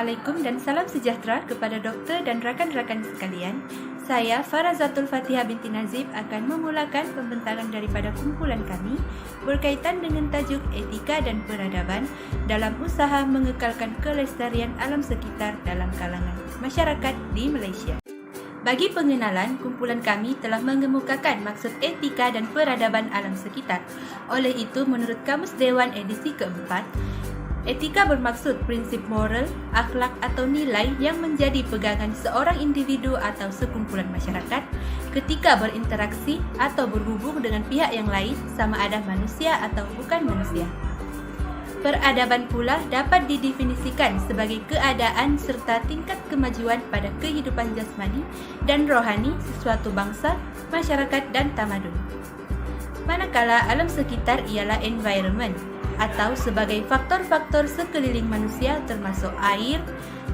Assalamualaikum dan salam sejahtera kepada doktor dan rakan-rakan sekalian. Saya Farazatul Fatihah binti Nazib akan memulakan pembentangan daripada kumpulan kami berkaitan dengan tajuk etika dan peradaban dalam usaha mengekalkan kelestarian alam sekitar dalam kalangan masyarakat di Malaysia. Bagi pengenalan, kumpulan kami telah mengemukakan maksud etika dan peradaban alam sekitar. Oleh itu, menurut Kamus Dewan edisi keempat, etika bermaksud prinsip moral, akhlak atau nilai yang menjadi pegangan seorang individu atau sekumpulan masyarakat ketika berinteraksi atau berhubung dengan pihak yang lain, sama ada manusia atau bukan manusia. Peradaban pula dapat didefinisikan sebagai keadaan serta tingkat kemajuan pada kehidupan jasmani dan rohani sesuatu bangsa, masyarakat dan tamadun. Manakala alam sekitar ialah environment atau sebagai faktor-faktor sekeliling manusia termasuk air,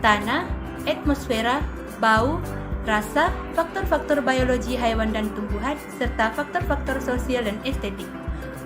tanah, atmosfera, bau, rasa, faktor-faktor biologi haiwan dan tumbuhan serta faktor-faktor sosial dan estetik.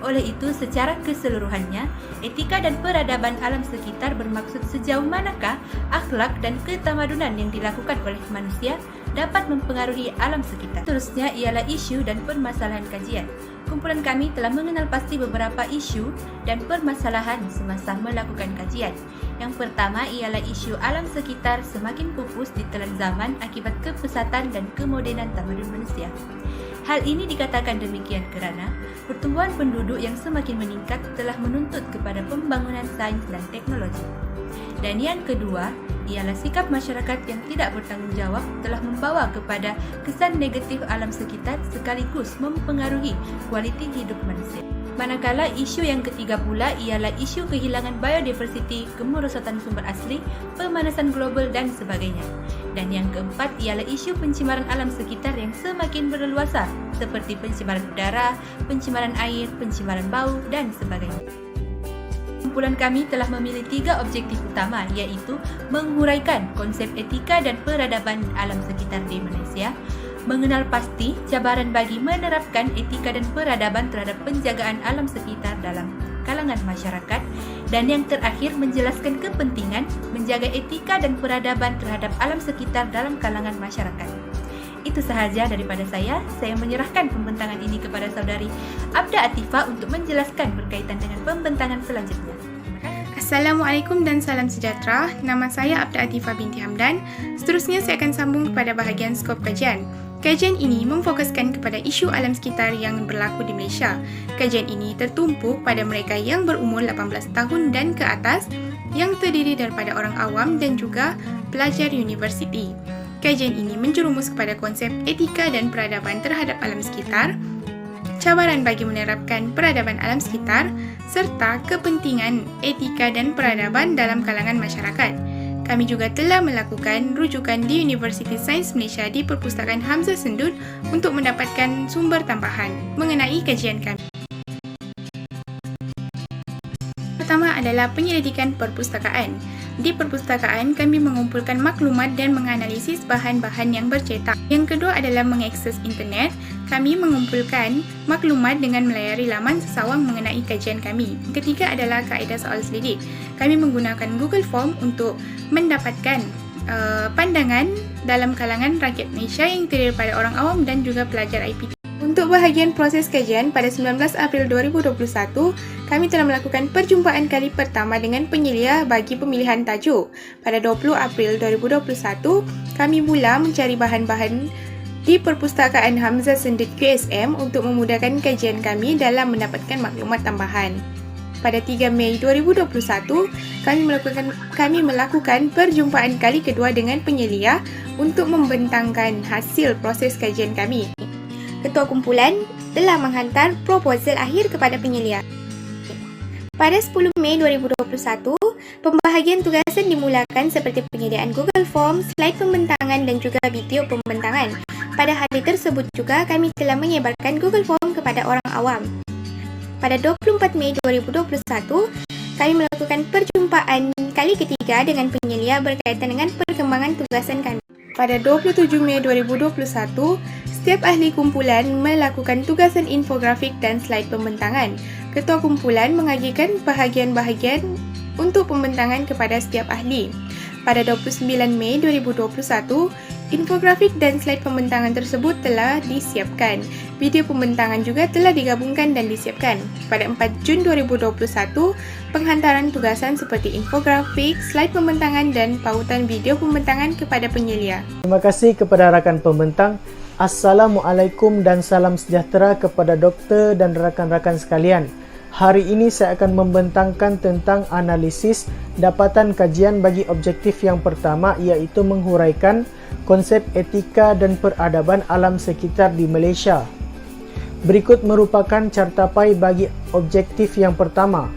Oleh itu, secara keseluruhannya, etika dan peradaban alam sekitar bermaksud sejauh manakah akhlak dan ketamadunan yang dilakukan oleh manusia dapat mempengaruhi alam sekitar. Seterusnya ialah isu dan permasalahan kajian. Kumpulan kami telah mengenal pasti beberapa isu dan permasalahan semasa melakukan kajian. Yang pertama ialah isu alam sekitar semakin pupus ditelan zaman akibat kepesatan dan kemodenan tamadun manusia. Hal ini dikatakan demikian kerana pertumbuhan penduduk yang semakin meningkat telah menuntut kepada pembangunan sains dan teknologi. Dan yang kedua ialah sikap masyarakat yang tidak bertanggungjawab telah membawa kepada kesan negatif alam sekitar sekaligus mempengaruhi kualiti hidup manusia. Manakala isu yang ketiga pula ialah isu kehilangan biodiversiti, kemerosotan sumber asli, pemanasan global dan sebagainya. Dan yang keempat ialah isu pencemaran alam sekitar yang semakin berleluasa seperti pencemaran udara, pencemaran air, pencemaran bau dan sebagainya. Kumpulan kami telah memilih 3 objektif utama, iaitu menghuraikan konsep etika dan peradaban alam sekitar di Malaysia, mengenal pasti cabaran bagi menerapkan etika dan peradaban terhadap penjagaan alam sekitar dalam kalangan masyarakat, dan yang terakhir menjelaskan kepentingan menjaga etika dan peradaban terhadap alam sekitar dalam kalangan masyarakat. Itu sahaja daripada saya. Saya menyerahkan pembentangan ini kepada saudari Abda Atifah untuk menjelaskan berkaitan dengan pembentangan selanjutnya. Assalamualaikum dan salam sejahtera. Nama saya Abda Atifah binti Hamdan. Seterusnya saya akan sambung kepada bahagian skop kajian. Kajian ini memfokuskan kepada isu alam sekitar yang berlaku di Malaysia. Kajian ini tertumpu pada mereka yang berumur 18 tahun dan ke atas, yang terdiri daripada orang awam dan juga pelajar universiti. Kajian ini menjerumus kepada konsep etika dan peradaban terhadap alam sekitar, cabaran bagi menerapkan peradaban alam sekitar, serta kepentingan etika dan peradaban dalam kalangan masyarakat. Kami juga telah melakukan rujukan di Universiti Sains Malaysia di Perpustakaan Hamzah Sendut untuk mendapatkan sumber tambahan mengenai kajian kami. Pertama adalah penyelidikan perpustakaan. Di perpustakaan, kami mengumpulkan maklumat dan menganalisis bahan-bahan yang bercetak. Yang kedua adalah mengakses internet. Kami mengumpulkan maklumat dengan melayari laman sesawang mengenai kajian kami. Ketiga adalah kaedah soal selidik. Kami menggunakan Google Form untuk mendapatkan pandangan dalam kalangan rakyat Malaysia yang terdiri daripada orang awam dan juga pelajar IPT. Untuk bahagian proses kajian, pada 19 April 2021, kami telah melakukan perjumpaan kali pertama dengan penyelia bagi pemilihan tajuk. Pada 20 April 2021, kami mula mencari bahan-bahan di Perpustakaan Hamzah Sendut QSM untuk memudahkan kajian kami dalam mendapatkan maklumat tambahan. Pada 3 Mei 2021, kami melakukan perjumpaan kali kedua dengan penyelia untuk membentangkan hasil proses kajian kami. Ketua kumpulan telah menghantar proposal akhir kepada penyelia. Pada 10 Mei 2021, pembahagian tugasan dimulakan seperti penyediaan Google Form, slide pembentangan dan juga video pembentangan. Pada hari tersebut juga kami telah menyebarkan Google Form kepada orang awam. Pada 24 Mei 2021, kami melakukan perjumpaan kali ketiga dengan penyelia berkaitan dengan perkembangan tugasan kami. Pada 27 Mei 2021, setiap ahli kumpulan melakukan tugasan infografik dan slide pembentangan. Ketua kumpulan mengajukan bahagian-bahagian untuk pembentangan kepada setiap ahli. Pada 29 Mei 2021, infografik dan slide pembentangan tersebut telah disiapkan. Video pembentangan juga telah digabungkan dan disiapkan. Pada 4 Jun 2021, penghantaran tugasan seperti infografik, slide pembentangan dan pautan video pembentangan kepada penyelia. Terima kasih kepada rakan pembentang. Assalamualaikum dan salam sejahtera kepada doktor dan rakan-rakan sekalian. Hari ini saya akan membentangkan tentang analisis dapatan kajian bagi objektif yang pertama, iaitu menghuraikan konsep etika dan peradaban alam sekitar di Malaysia. Berikut merupakan cartapai bagi objektif yang pertama.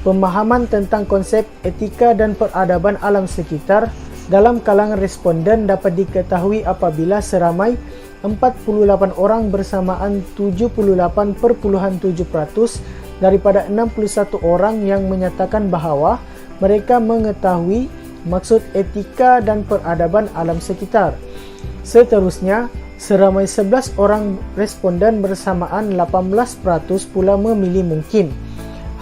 Pemahaman tentang konsep etika dan peradaban alam sekitar dalam kalangan responden dapat diketahui apabila seramai 48 orang bersamaan 78.7% daripada 61 orang yang menyatakan bahawa mereka mengetahui maksud etika dan peradaban alam sekitar. Seterusnya, seramai 11 orang responden bersamaan 18% pula memilih mungkin.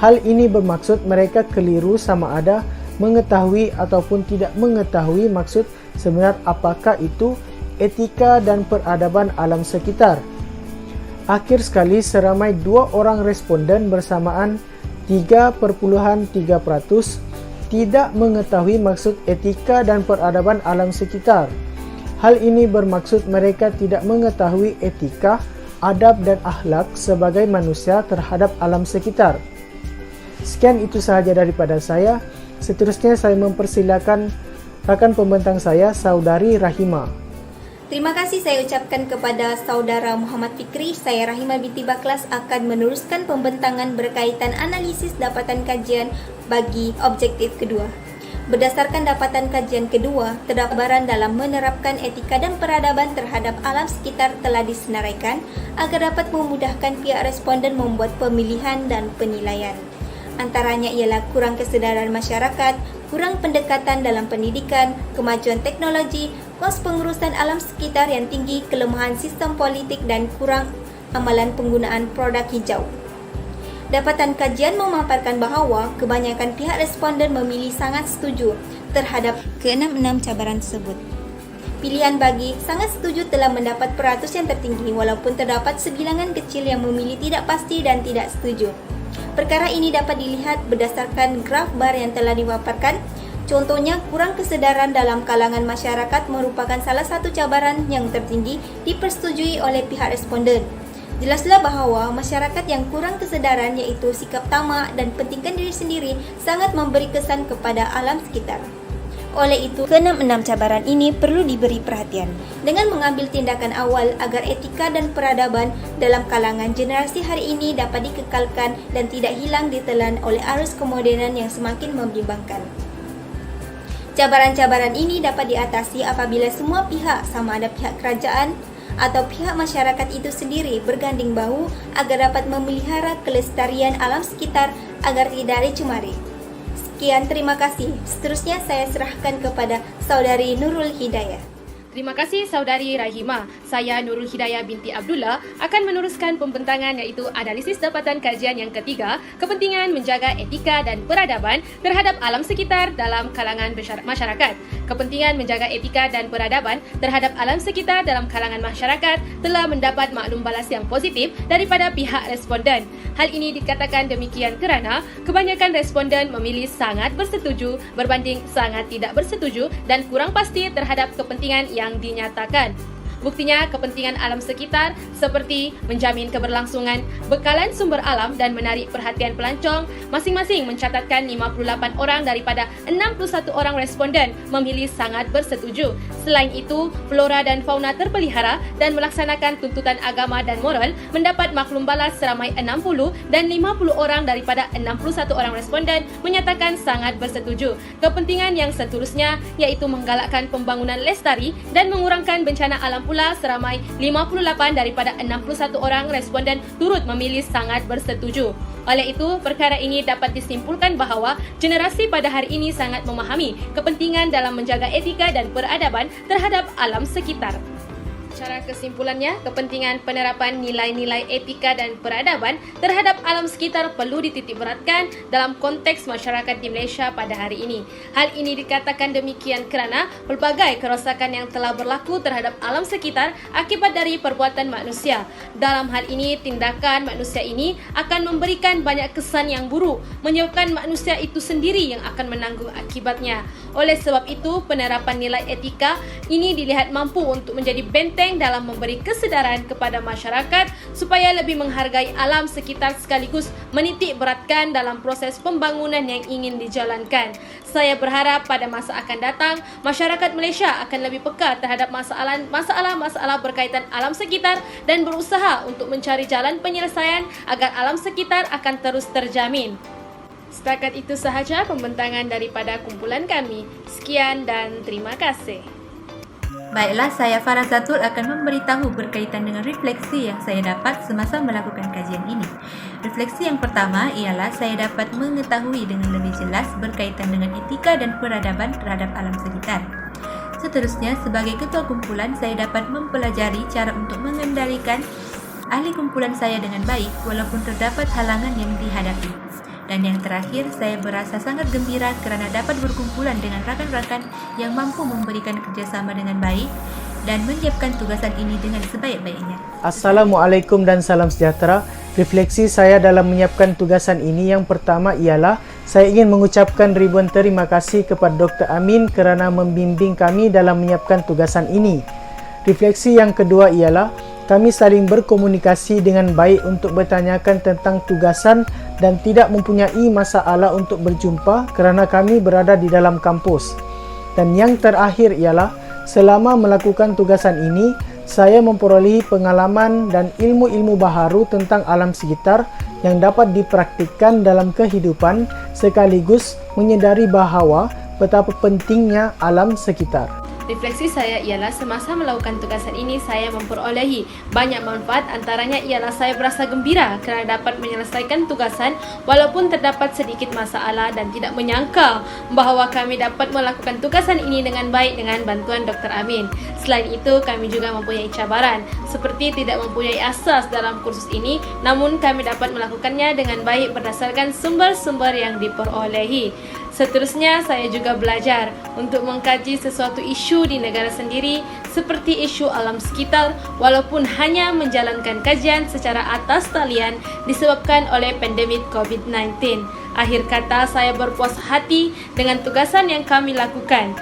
Hal ini bermaksud mereka keliru sama ada mengetahui ataupun tidak mengetahui maksud sebenar apakah itu etika dan peradaban alam sekitar. Akhir sekali, seramai 2 orang responden bersamaan 3.3% tidak mengetahui maksud etika dan peradaban alam sekitar. Hal ini bermaksud mereka tidak mengetahui etika, adab dan akhlak sebagai manusia terhadap alam sekitar. Sekian itu sahaja daripada saya. Seterusnya saya mempersilakan rakan pembentang saya, Saudari Rahima. Terima kasih saya ucapkan kepada Saudara Muhammad Fikri. Saya Rahima binti Baklas akan meneruskan pembentangan berkaitan analisis dapatan kajian bagi objektif kedua. Berdasarkan dapatan kajian kedua, terdapat dalam menerapkan etika dan peradaban terhadap alam sekitar telah disenaraikan agar dapat memudahkan pihak responden membuat pemilihan dan penilaian. Antaranya ialah kurang kesedaran masyarakat, kurang pendekatan dalam pendidikan, kemajuan teknologi, kos pengurusan alam sekitar yang tinggi, kelemahan sistem politik dan kurang amalan penggunaan produk hijau. Dapatan kajian memaparkan bahawa kebanyakan pihak responden memilih sangat setuju terhadap ke-6 cabaran tersebut. Pilihan bagi sangat setuju telah mendapat peratus yang tertinggi walaupun terdapat sebilangan kecil yang memilih tidak pasti dan tidak setuju. Perkara ini dapat dilihat berdasarkan graf bar yang telah dipaparkan. Contohnya, kurang kesedaran dalam kalangan masyarakat merupakan salah satu cabaran yang tertinggi dipersetujui oleh pihak responden. Jelaslah bahawa masyarakat yang kurang kesedaran iaitu sikap tamak dan pentingkan diri sendiri sangat memberi kesan kepada alam sekitar. Oleh itu, ke-6 cabaran ini perlu diberi perhatian dengan mengambil tindakan awal agar etika dan peradaban dalam kalangan generasi hari ini dapat dikekalkan dan tidak hilang ditelan oleh arus kemodenan yang semakin membimbangkan. Cabaran-cabaran ini dapat diatasi apabila semua pihak, sama ada pihak kerajaan atau pihak masyarakat itu sendiri, berganding bahu agar dapat memelihara kelestarian alam sekitar agar tidak dicemari. Sekian, terima kasih. Seterusnya saya serahkan kepada Saudari Nurul Hidayah. Terima kasih Saudari Rahima. Saya Nurul Hidayah binti Abdullah akan meneruskan pembentangan iaitu analisis dapatan kajian yang ketiga, kepentingan menjaga etika dan peradaban terhadap alam sekitar dalam kalangan masyarakat. Kepentingan menjaga etika dan peradaban terhadap alam sekitar dalam kalangan masyarakat telah mendapat maklum balas yang positif daripada pihak responden. Hal ini dikatakan demikian kerana kebanyakan responden memilih sangat bersetuju berbanding sangat tidak bersetuju dan kurang pasti terhadap kepentingan yang dinyatakan. Buktinya, kepentingan alam sekitar seperti menjamin keberlangsungan bekalan sumber alam dan menarik perhatian pelancong masing-masing mencatatkan 58 orang daripada 61 orang responden memilih sangat bersetuju. Selain itu, flora dan fauna terpelihara dan melaksanakan tuntutan agama dan moral mendapat maklum balas seramai 60 dan 50 orang daripada 61 orang responden menyatakan sangat bersetuju. Kepentingan yang seterusnya iaitu menggalakkan pembangunan lestari dan mengurangkan bencana alam pula seramai 58 daripada 61 orang responden turut memilih sangat bersetuju. Oleh itu, perkara ini dapat disimpulkan bahawa generasi pada hari ini sangat memahami kepentingan dalam menjaga etika dan peradaban terhadap alam sekitar. Secara kesimpulannya, kepentingan penerapan nilai-nilai etika dan peradaban terhadap alam sekitar perlu dititikberatkan dalam konteks masyarakat di Malaysia pada hari ini. Hal ini dikatakan demikian kerana pelbagai kerosakan yang telah berlaku terhadap alam sekitar akibat dari perbuatan manusia. Dalam hal ini, tindakan manusia ini akan memberikan banyak kesan yang buruk, menyebabkan manusia itu sendiri yang akan menanggung akibatnya. Oleh sebab itu, penerapan nilai etika ini dilihat mampu untuk menjadi benteng dalam memberi kesedaran kepada masyarakat supaya lebih menghargai alam sekitar sekaligus menitik beratkan dalam proses pembangunan yang ingin dijalankan. Saya berharap pada masa akan datang, masyarakat Malaysia akan lebih peka terhadap masalah-masalah berkaitan alam sekitar dan berusaha untuk mencari jalan penyelesaian agar alam sekitar akan terus terjamin. Setakat itu sahaja pembentangan daripada kumpulan kami. Sekian dan terima kasih. Baiklah, saya Farazatul akan memberitahu berkaitan dengan refleksi yang saya dapat semasa melakukan kajian ini. Refleksi yang pertama ialah saya dapat mengetahui dengan lebih jelas berkaitan dengan etika dan peradaban terhadap alam sekitar. Seterusnya, sebagai ketua kumpulan, saya dapat mempelajari cara untuk mengendalikan ahli kumpulan saya dengan baik walaupun terdapat halangan yang dihadapi. Dan yang terakhir, saya berasa sangat gembira kerana dapat berkumpulan dengan rakan-rakan yang mampu memberikan kerjasama dengan baik dan menyiapkan tugasan ini dengan sebaik-baiknya. Assalamualaikum dan salam sejahtera. Refleksi saya dalam menyiapkan tugasan ini yang pertama ialah saya ingin mengucapkan ribuan terima kasih kepada Dr. Amin kerana membimbing kami dalam menyiapkan tugasan ini. Refleksi yang kedua ialah kami saling berkomunikasi dengan baik untuk bertanyakan tentang tugasan dan tidak mempunyai masalah untuk berjumpa kerana kami berada di dalam kampus. Dan yang terakhir ialah selama melakukan tugasan ini, saya memperolehi pengalaman dan ilmu-ilmu baharu tentang alam sekitar yang dapat dipraktikkan dalam kehidupan sekaligus menyedari bahawa betapa pentingnya alam sekitar. Refleksi saya ialah semasa melakukan tugasan ini saya memperolehi banyak manfaat, antaranya ialah saya berasa gembira kerana dapat menyelesaikan tugasan walaupun terdapat sedikit masalah dan tidak menyangka bahawa kami dapat melakukan tugasan ini dengan baik dengan bantuan Dr. Amin. Selain itu, kami juga mempunyai cabaran seperti tidak mempunyai asas dalam kursus ini, namun kami dapat melakukannya dengan baik berdasarkan sumber-sumber yang diperolehi. Seterusnya, saya juga belajar untuk mengkaji sesuatu isu di negara sendiri seperti isu alam sekitar walaupun hanya menjalankan kajian secara atas talian disebabkan oleh pandemik COVID-19. Akhir kata, saya berpuas hati dengan tugasan yang kami lakukan.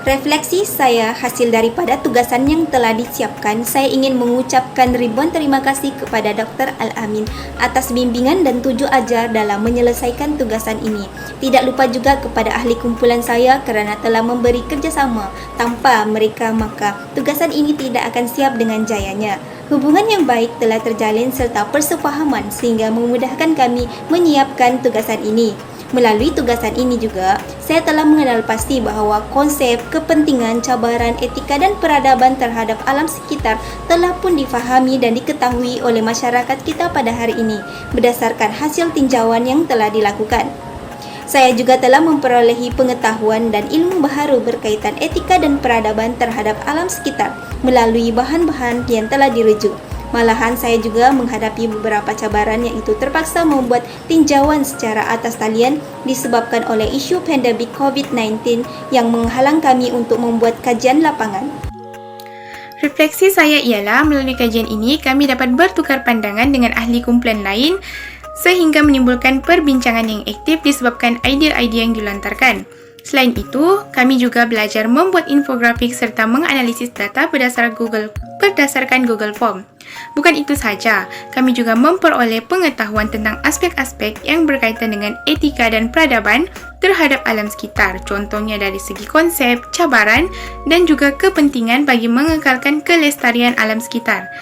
Refleksi saya hasil daripada tugasan yang telah disiapkan, saya ingin mengucapkan ribuan terima kasih kepada Dr. Al-Amin atas bimbingan dan tuju ajar dalam menyelesaikan tugasan ini. Tidak lupa juga kepada ahli kumpulan saya kerana telah memberi kerjasama. Tanpa mereka, maka tugasan ini tidak akan siap dengan jayanya. Hubungan yang baik telah terjalin serta persefahaman sehingga memudahkan kami menyiapkan tugasan ini. Melalui tugasan ini juga, saya telah mengenal pasti bahawa konsep, kepentingan, cabaran, etika dan peradaban terhadap alam sekitar telah pun difahami dan diketahui oleh masyarakat kita pada hari ini berdasarkan hasil tinjauan yang telah dilakukan. Saya juga telah memperolehi pengetahuan dan ilmu baharu berkaitan etika dan peradaban terhadap alam sekitar melalui bahan-bahan yang telah dirujuk. Malahan saya juga menghadapi beberapa cabaran iaitu terpaksa membuat tinjauan secara atas talian disebabkan oleh isu pandemik COVID-19 yang menghalang kami untuk membuat kajian lapangan. Refleksi saya ialah melalui kajian ini kami dapat bertukar pandangan dengan ahli kumpulan lain sehingga menimbulkan perbincangan yang aktif disebabkan idea-idea yang dilontarkan. Selain itu, kami juga belajar membuat infografik serta menganalisis data berdasarkan Google Form. Bukan itu sahaja, kami juga memperoleh pengetahuan tentang aspek-aspek yang berkaitan dengan etika dan peradaban terhadap alam sekitar, contohnya dari segi konsep, cabaran dan juga kepentingan bagi mengekalkan kelestarian alam sekitar.